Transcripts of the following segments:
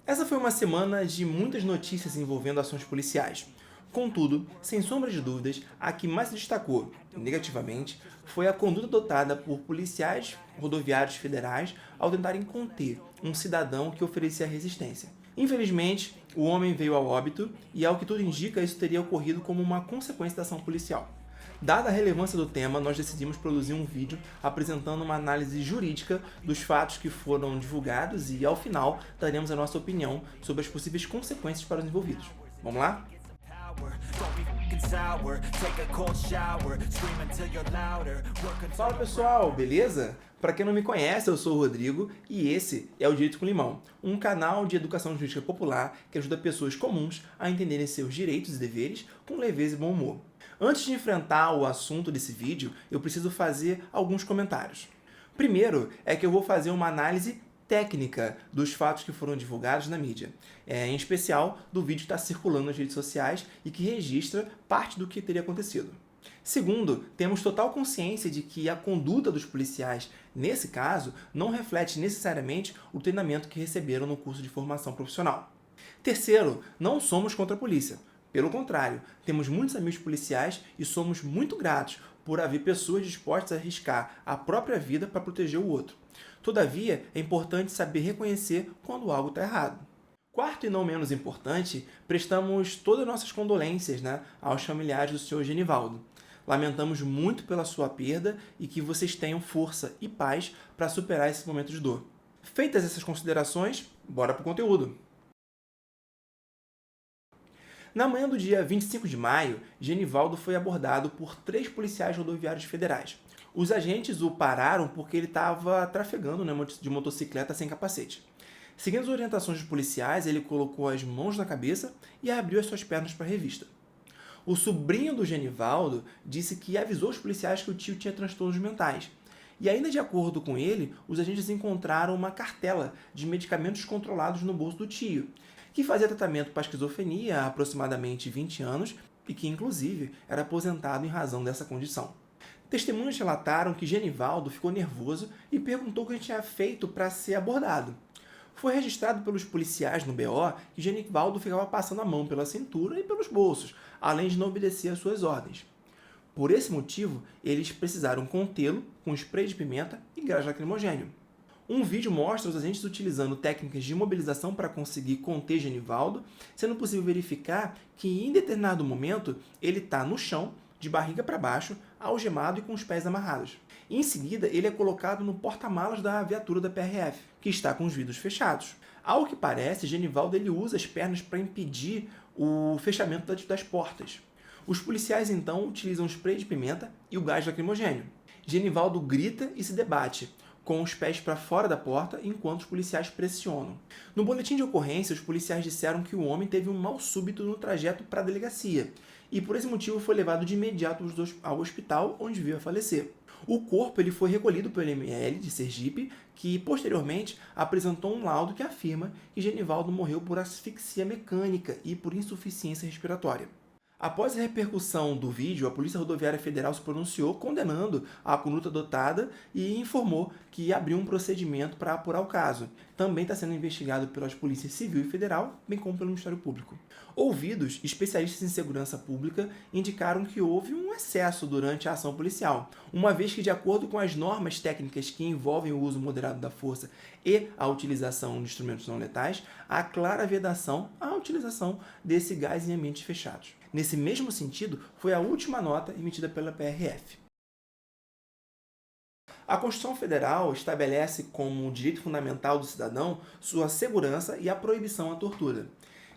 Essa foi uma semana de muitas notícias envolvendo ações policiais. Contudo, sem sombra de dúvidas, a que mais se destacou, negativamente, foi a conduta adotada por policiais rodoviários federais ao tentarem conter um cidadão que oferecia resistência. Infelizmente, o homem veio ao óbito e, ao que tudo indica, isso teria ocorrido como uma consequência da ação policial. Dada a relevância do tema, nós decidimos produzir um vídeo apresentando uma análise jurídica dos fatos que foram divulgados e, ao final, daremos a nossa opinião sobre as possíveis consequências para os envolvidos. Vamos lá? Fala pessoal, beleza? Para quem não me conhece, eu sou o Rodrigo e esse é o Direito com Limão, um canal de educação jurídica popular que ajuda pessoas comuns a entenderem seus direitos e deveres com leveza e bom humor. Antes de enfrentar o assunto desse vídeo, eu preciso fazer alguns comentários. Primeiro é que eu vou fazer uma análise técnica dos fatos que foram divulgados na mídia, em especial do vídeo que está circulando nas redes sociais e que registra parte do que teria acontecido. Segundo, temos total consciência de que a conduta dos policiais, nesse caso, não reflete necessariamente o treinamento que receberam no curso de formação profissional. Terceiro, não somos contra a polícia. Pelo contrário, temos muitos amigos policiais e somos muito gratos por haver pessoas dispostas a arriscar a própria vida para proteger o outro. Todavia, é importante saber reconhecer quando algo está errado. Quarto e não menos importante, prestamos todas as nossas condolências, aos familiares do Sr. Genivaldo. Lamentamos muito pela sua perda e que vocês tenham força e paz para superar esse momento de dor. Feitas essas considerações, bora para o conteúdo! Na manhã do dia 25 de maio, Genivaldo foi abordado por 3 policiais rodoviários federais. Os agentes o pararam porque ele estava trafegando de motocicleta sem capacete. Seguindo as orientações dos policiais, ele colocou as mãos na cabeça e abriu as suas pernas para a revista. O sobrinho do Genivaldo disse que avisou os policiais que o tio tinha transtornos mentais. E ainda de acordo com ele, os agentes encontraram uma cartela de medicamentos controlados no bolso do tio, que fazia tratamento para esquizofrenia há aproximadamente 20 anos e que, inclusive, era aposentado em razão dessa condição. Testemunhas relataram que Genivaldo ficou nervoso e perguntou o que ele tinha feito para ser abordado. Foi registrado pelos policiais no BO que Genivaldo ficava passando a mão pela cintura e pelos bolsos, além de não obedecer às suas ordens. Por esse motivo, eles precisaram contê-lo com spray de pimenta e gás lacrimogênio. Um vídeo mostra os agentes utilizando técnicas de imobilização para conseguir conter Genivaldo, sendo possível verificar que, em determinado momento, ele está no chão, de barriga para baixo, algemado e com os pés amarrados. Em seguida, ele é colocado no porta-malas da viatura da PRF, que está com os vidros fechados. Ao que parece, Genivaldo ele usa as pernas para impedir o fechamento das portas. Os policiais, então, utilizam o spray de pimenta e o gás lacrimogênio. Genivaldo grita e se debate, com os pés para fora da porta, enquanto os policiais pressionam. No boletim de ocorrência, os policiais disseram que o homem teve um mal súbito no trajeto para a delegacia, e por esse motivo foi levado de imediato ao hospital, onde veio a falecer. O corpo ele foi recolhido pelo ML de Sergipe, que posteriormente apresentou um laudo que afirma que Genivaldo morreu por asfixia mecânica e por insuficiência respiratória. Após a repercussão do vídeo, a Polícia Rodoviária Federal se pronunciou condenando a conduta adotada e informou que abriu um procedimento para apurar o caso. Também está sendo investigado pelas Polícias Civil e Federal, bem como pelo Ministério Público. Ouvidos, especialistas em segurança pública indicaram que houve um excesso durante a ação policial, uma vez que, de acordo com as normas técnicas que envolvem o uso moderado da força e a utilização de instrumentos não letais, há clara vedação à utilização desse gás em ambientes fechados. Nesse mesmo sentido, foi a última nota emitida pela PRF. A Constituição Federal estabelece como direito fundamental do cidadão sua segurança e a proibição à tortura.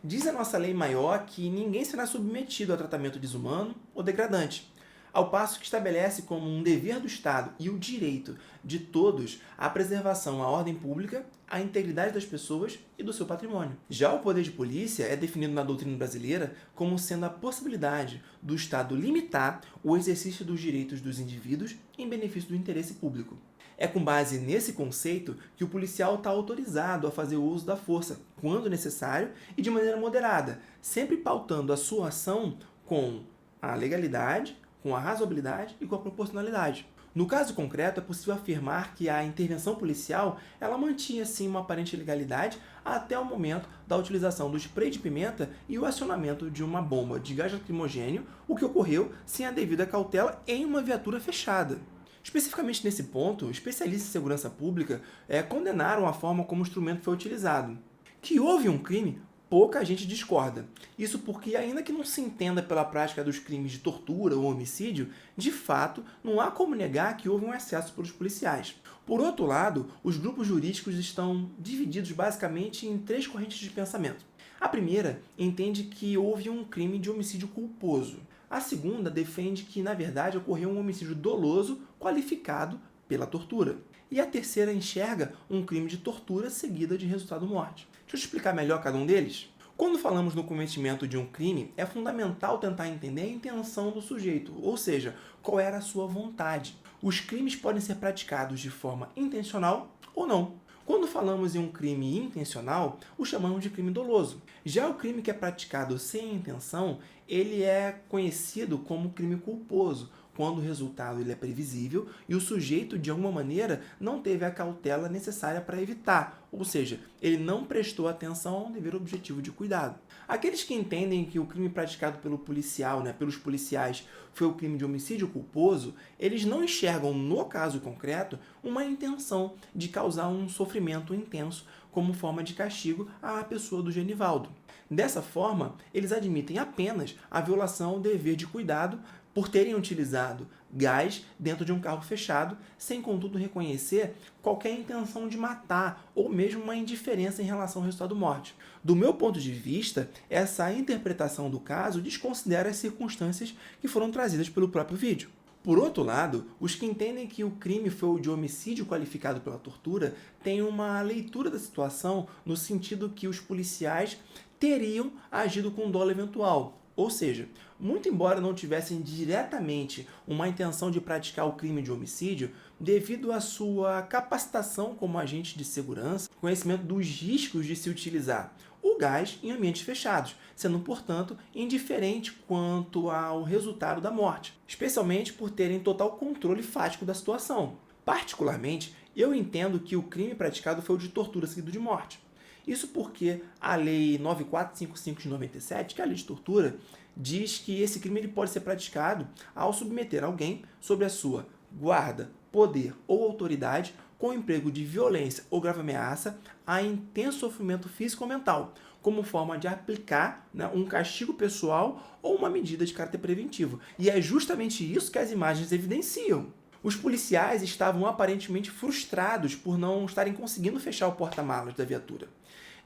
Diz a nossa lei maior que ninguém será submetido a tratamento desumano ou degradante, ao passo que estabelece como um dever do Estado e o direito de todos a preservação à ordem pública, à integridade das pessoas e do seu patrimônio. Já o poder de polícia é definido na doutrina brasileira como sendo a possibilidade do Estado limitar o exercício dos direitos dos indivíduos em benefício do interesse público. É com base nesse conceito que o policial está autorizado a fazer uso da força, quando necessário e de maneira moderada, sempre pautando a sua ação com a legalidade, com a razoabilidade e com a proporcionalidade. No caso concreto, é possível afirmar que a intervenção policial ela mantinha sim uma aparente legalidade até o momento da utilização do spray de pimenta e o acionamento de uma bomba de gás lacrimogênio, o que ocorreu sem a devida cautela em uma viatura fechada. Especificamente nesse ponto, especialistas em segurança pública condenaram a forma como o instrumento foi utilizado. Que houve um crime, pouca gente discorda. Isso porque, ainda que não se entenda pela prática dos crimes de tortura ou homicídio, de fato, não há como negar que houve um excesso pelos policiais. Por outro lado, os grupos jurídicos estão divididos basicamente em três correntes de pensamento. A primeira entende que houve um crime de homicídio culposo. A segunda defende que, na verdade, ocorreu um homicídio doloso qualificado pela tortura. E a terceira enxerga um crime de tortura seguida de resultado morte. Deixa eu te explicar melhor cada um deles. Quando falamos no cometimento de um crime, é fundamental tentar entender a intenção do sujeito, ou seja, qual era a sua vontade. Os crimes podem ser praticados de forma intencional ou não. Quando falamos em um crime intencional, o chamamos de crime doloso. Já o crime que é praticado sem intenção, ele é conhecido como crime culposo, quando o resultado ele é previsível e o sujeito, de alguma maneira, não teve a cautela necessária para evitar, ou seja, ele não prestou atenção ao dever objetivo de cuidado. Aqueles que entendem que o crime praticado pelo policial, pelos policiais, foi o crime de homicídio culposo, eles não enxergam, no caso concreto, uma intenção de causar um sofrimento intenso como forma de castigo à pessoa do Genivaldo. Dessa forma, eles admitem apenas a violação ao dever de cuidado por terem utilizado gás dentro de um carro fechado, sem contudo reconhecer qualquer intenção de matar ou mesmo uma indiferença em relação ao resultado morte. Do meu ponto de vista, essa interpretação do caso desconsidera as circunstâncias que foram trazidas pelo próprio vídeo. Por outro lado, os que entendem que o crime foi o de homicídio qualificado pela tortura têm uma leitura da situação no sentido que os policiais teriam agido com dolo eventual. Ou seja, muito embora não tivessem diretamente uma intenção de praticar o crime de homicídio, devido à sua capacitação como agente de segurança, conhecimento dos riscos de se utilizar o gás em ambientes fechados, sendo, portanto, indiferente quanto ao resultado da morte, especialmente por terem total controle fático da situação. Particularmente, eu entendo que o crime praticado foi o de tortura seguido de morte. Isso porque a Lei 9455 de 97, que é a lei de tortura, diz que esse crime ele pode ser praticado ao submeter alguém sob a sua guarda, poder ou autoridade com emprego de violência ou grave ameaça a intenso sofrimento físico ou mental, como forma de aplicar um castigo pessoal ou uma medida de caráter preventivo. E é justamente isso que as imagens evidenciam. Os policiais estavam aparentemente frustrados por não estarem conseguindo fechar o porta-malas da viatura.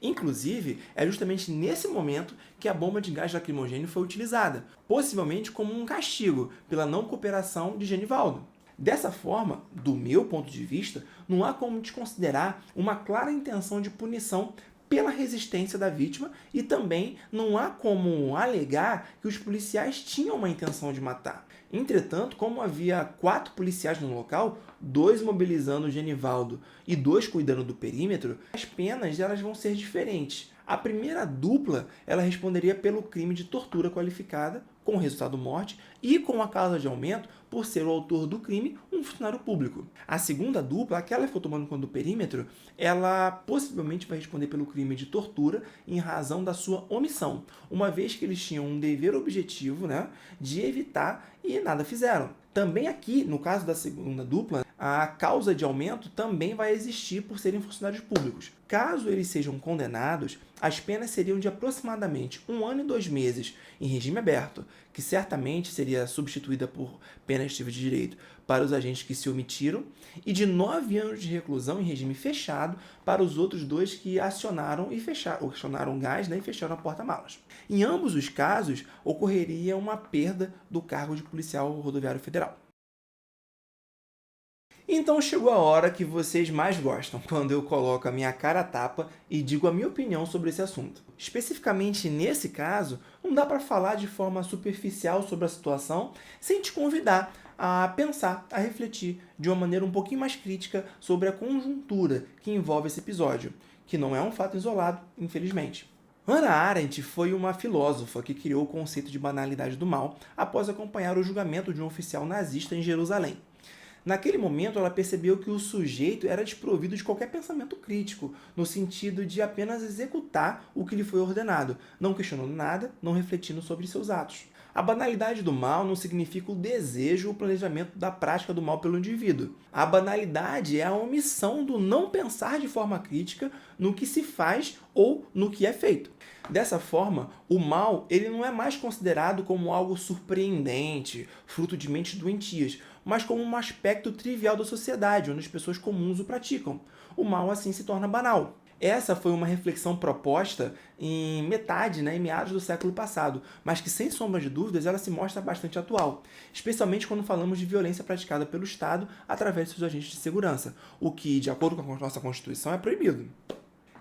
Inclusive, é justamente nesse momento que a bomba de gás lacrimogêneo foi utilizada, possivelmente como um castigo pela não cooperação de Genivaldo. Dessa forma, do meu ponto de vista, não há como desconsiderar uma clara intenção de punição pela resistência da vítima e também não há como alegar que os policiais tinham uma intenção de matar. Entretanto, como havia 4 policiais no local, 2 mobilizando o Genivaldo e 2 cuidando do perímetro, as penas elas vão ser diferentes. A primeira dupla ela responderia pelo crime de tortura qualificada, com resultado morte, e com a causa de aumento por ser o autor do crime um funcionário público. A segunda dupla, aquela que foi tomando conta do perímetro, ela possivelmente vai responder pelo crime de tortura em razão da sua omissão, uma vez que eles tinham um dever objetivo de evitar e nada fizeram. Também aqui, no caso da segunda dupla, a causa de aumento também vai existir por serem funcionários públicos. Caso eles sejam condenados, as penas seriam de aproximadamente 1 ano e 2 meses em regime aberto, que certamente seria substituída por pena restritiva de direito para os agentes que se omitiram, e de 9 anos de reclusão em regime fechado para os outros 2 que acionaram o gás e fecharam a porta-malas. Em ambos os casos, ocorreria uma perda do cargo de policial rodoviário federal. Então chegou a hora que vocês mais gostam, quando eu coloco a minha cara a tapa e digo a minha opinião sobre esse assunto. Especificamente nesse caso, não dá para falar de forma superficial sobre a situação sem te convidar a pensar, a refletir de uma maneira um pouquinho mais crítica sobre a conjuntura que envolve esse episódio, que não é um fato isolado, infelizmente. Hannah Arendt foi uma filósofa que criou o conceito de banalidade do mal após acompanhar o julgamento de um oficial nazista em Jerusalém. Naquele momento, ela percebeu que o sujeito era desprovido de qualquer pensamento crítico, no sentido de apenas executar o que lhe foi ordenado, não questionando nada, não refletindo sobre seus atos. A banalidade do mal não significa o desejo ou o planejamento da prática do mal pelo indivíduo. A banalidade é a omissão do não pensar de forma crítica no que se faz ou no que é feito. Dessa forma, o mal ele não é mais considerado como algo surpreendente, fruto de mentes doentias, mas como um aspecto trivial da sociedade, onde as pessoas comuns o praticam. O mal assim se torna banal. Essa foi uma reflexão proposta em meados do século passado, mas que, sem sombra de dúvidas, ela se mostra bastante atual, especialmente quando falamos de violência praticada pelo Estado através de seus agentes de segurança, o que, de acordo com a nossa Constituição, é proibido.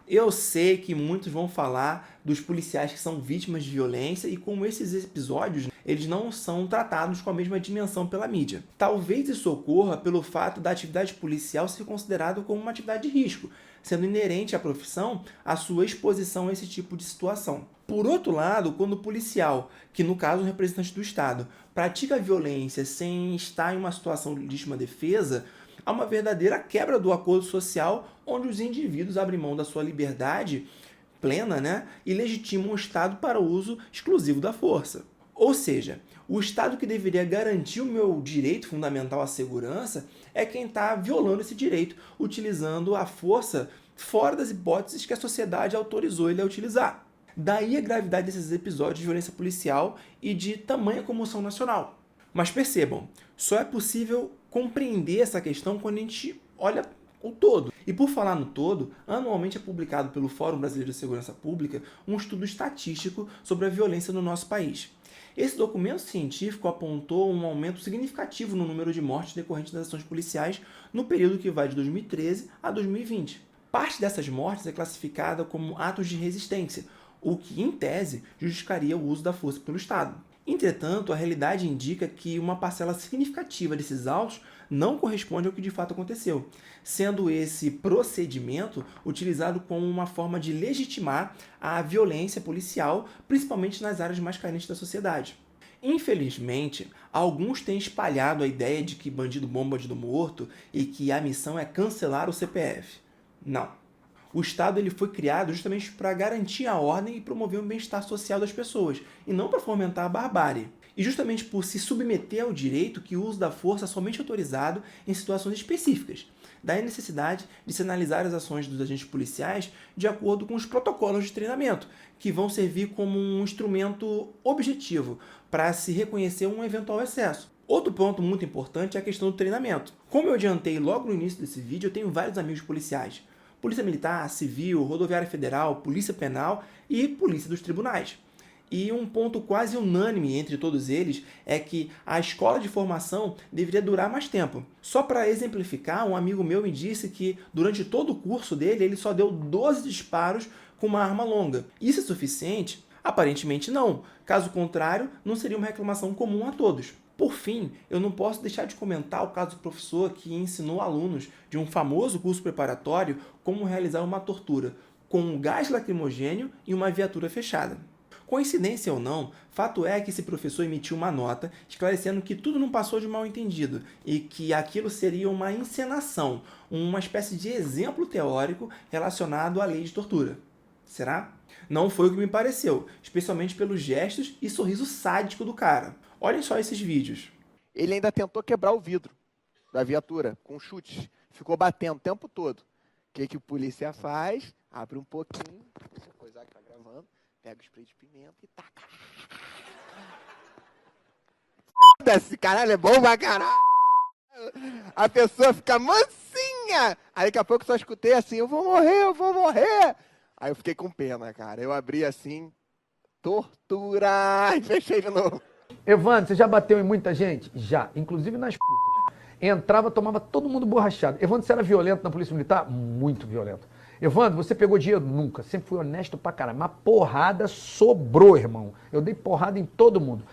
Eu sei que muitos vão falar dos policiais que são vítimas de violência e como esses episódios eles não são tratados com a mesma dimensão pela mídia. Talvez isso ocorra pelo fato da atividade policial ser considerada como uma atividade de risco, sendo inerente à profissão a sua exposição a esse tipo de situação. Por outro lado, quando o policial, que no caso é um representante do Estado, pratica violência sem estar em uma situação de legítima defesa, há uma verdadeira quebra do acordo social onde os indivíduos abrem mão da sua liberdade plena, e legitimam o Estado para o uso exclusivo da força. Ou seja, o Estado que deveria garantir o meu direito fundamental à segurança é quem está violando esse direito, utilizando a força fora das hipóteses que a sociedade autorizou ele a utilizar. Daí a gravidade desses episódios de violência policial e de tamanha comoção nacional. Mas percebam, só é possível compreender essa questão quando a gente olha o todo. E por falar no todo, anualmente é publicado pelo Fórum Brasileiro de Segurança Pública um estudo estatístico sobre a violência no nosso país. Esse documento científico apontou um aumento significativo no número de mortes decorrentes das ações policiais no período que vai de 2013 a 2020. Parte dessas mortes é classificada como atos de resistência, o que, em tese, justificaria o uso da força pelo Estado. Entretanto, a realidade indica que uma parcela significativa desses autos não corresponde ao que de fato aconteceu, sendo esse procedimento utilizado como uma forma de legitimar a violência policial, principalmente nas áreas mais carentes da sociedade. Infelizmente, alguns têm espalhado a ideia de que bandido bom, bandido morto e que a missão é cancelar o CPF. Não. O Estado ele foi criado justamente para garantir a ordem e promover o bem-estar social das pessoas, e não para fomentar a barbárie. E justamente por se submeter ao direito que o uso da força é somente autorizado em situações específicas. Daí a necessidade de se analisar as ações dos agentes policiais de acordo com os protocolos de treinamento, que vão servir como um instrumento objetivo para se reconhecer um eventual excesso. Outro ponto muito importante é a questão do treinamento. Como eu adiantei logo no início desse vídeo, eu tenho vários amigos policiais. Polícia Militar, Civil, Rodoviária Federal, Polícia Penal e Polícia dos Tribunais. E um ponto quase unânime entre todos eles é que a escola de formação deveria durar mais tempo. Só para exemplificar, um amigo meu me disse que durante todo o curso dele, ele só deu 12 disparos com uma arma longa. Isso é suficiente? Aparentemente não. Caso contrário, não seria uma reclamação comum a todos. Por fim, eu não posso deixar de comentar o caso do professor que ensinou alunos de um famoso curso preparatório como realizar uma tortura com um gás lacrimogênio e uma viatura fechada. Coincidência ou não, fato é que esse professor emitiu uma nota esclarecendo que tudo não passou de mal-entendido e que aquilo seria uma encenação, uma espécie de exemplo teórico relacionado à lei de tortura. Será? Não foi o que me pareceu, especialmente pelos gestos e sorriso sádico do cara. Olhem só esses vídeos. Ele ainda tentou quebrar o vidro da viatura com chutes. Ficou batendo o tempo todo. O que o polícia faz? Abre um pouquinho, deixa a coisa que tá gravando, pega o spray de pimenta e taca. Esse caralho é bom pra caralho. A pessoa fica mansinha. Aí daqui a pouco eu só escutei assim, eu vou morrer. Aí eu fiquei com pena, cara. Eu abri assim, tortura, e fechei de novo. Evandro, você já bateu em muita gente? Já, inclusive nas putas. Entrava, tomava todo mundo borrachado. Evandro, você era violento na Polícia Militar? Muito violento. Evandro, você pegou dinheiro? Nunca. Sempre fui honesto pra caralho. Mas porrada sobrou, irmão. Eu dei porrada em todo mundo.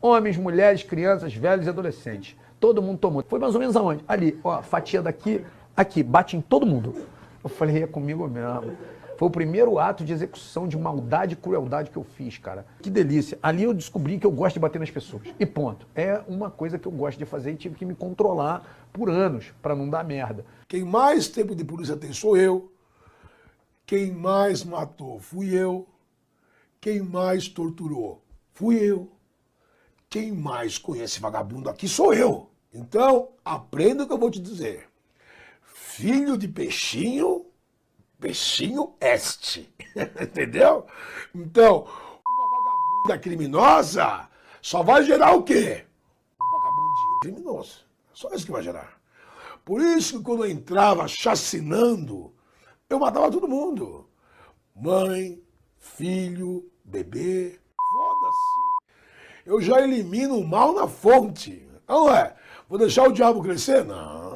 Homens, mulheres, crianças, velhos e adolescentes. Todo mundo tomou. Foi mais ou menos aonde? Ali, ó, fatia daqui, aqui. Bate em todo mundo. Eu falei, é comigo mesmo. Foi o primeiro ato de execução de maldade e crueldade que eu fiz, cara. Que delícia. Ali eu descobri que eu gosto de bater nas pessoas. E ponto. É uma coisa que eu gosto de fazer e tive que me controlar por anos para não dar merda. Quem mais tempo de polícia tem sou eu. Quem mais matou fui eu. Quem mais torturou fui eu. Quem mais conhece vagabundo aqui sou eu. Então, aprenda o que eu vou te dizer. Filho de peixinho, peixinho este. Entendeu? Então, uma vagabunda criminosa só vai gerar o quê? Um vagabundinho criminoso. Só isso que vai gerar. Por isso que quando eu entrava chacinando, eu matava todo mundo. Mãe, filho, bebê. Foda-se. Eu já elimino o mal na fonte. Não é? Vou deixar o diabo crescer? Não.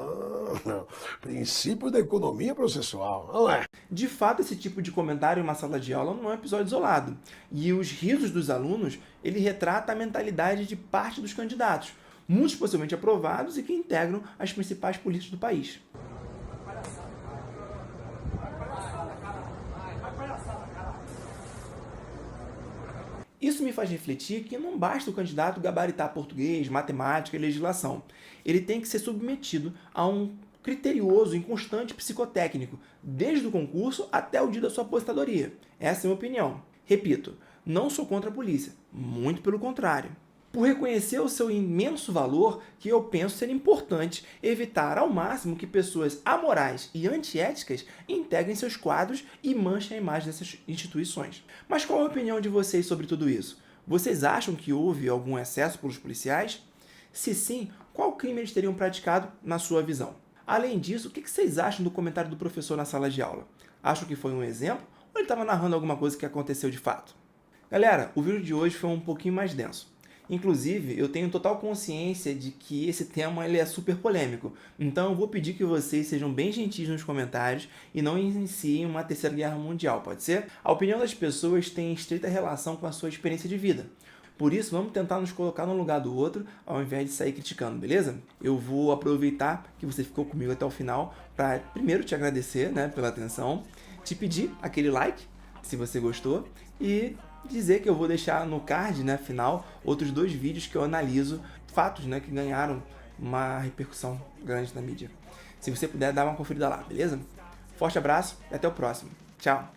Princípio da economia processual, não é? De fato, esse tipo de comentário em uma sala de aula não é um episódio isolado. E os risos dos alunos, ele retrata a mentalidade de parte dos candidatos, muitos possivelmente aprovados e que integram as principais políticas do país. Isso me faz refletir que não basta o candidato gabaritar português, matemática e legislação. Ele tem que ser submetido a um criterioso e constante psicotécnico, desde o concurso até o dia da sua aposentadoria. Essa é a minha opinião. Repito, não sou contra a polícia, muito pelo contrário. Por reconhecer o seu imenso valor, que eu penso ser importante evitar ao máximo que pessoas amorais e antiéticas integrem seus quadros e manchem a imagem dessas instituições. Mas qual a opinião de vocês sobre tudo isso? Vocês acham que houve algum excesso pelos policiais? Se sim, qual crime eles teriam praticado na sua visão? Além disso, o que vocês acham do comentário do professor na sala de aula? Acham que foi um exemplo ou ele estava narrando alguma coisa que aconteceu de fato? Galera, o vídeo de hoje foi um pouquinho mais denso. Inclusive, eu tenho total consciência de que esse tema ele é super polêmico, então eu vou pedir que vocês sejam bem gentis nos comentários e não iniciem uma terceira guerra mundial, pode ser? A opinião das pessoas tem estreita relação com a sua experiência de vida. Por isso, vamos tentar nos colocar no lugar do outro, ao invés de sair criticando, beleza? Eu vou aproveitar que você ficou comigo até o final para primeiro te agradecer, né, pela atenção, te pedir aquele like, se você gostou, e dizer que eu vou deixar no card, né, final, outros 2 vídeos que eu analiso fatos, né, que ganharam uma repercussão grande na mídia. Se você puder, dar uma conferida lá, beleza? Forte abraço e até o próximo. Tchau!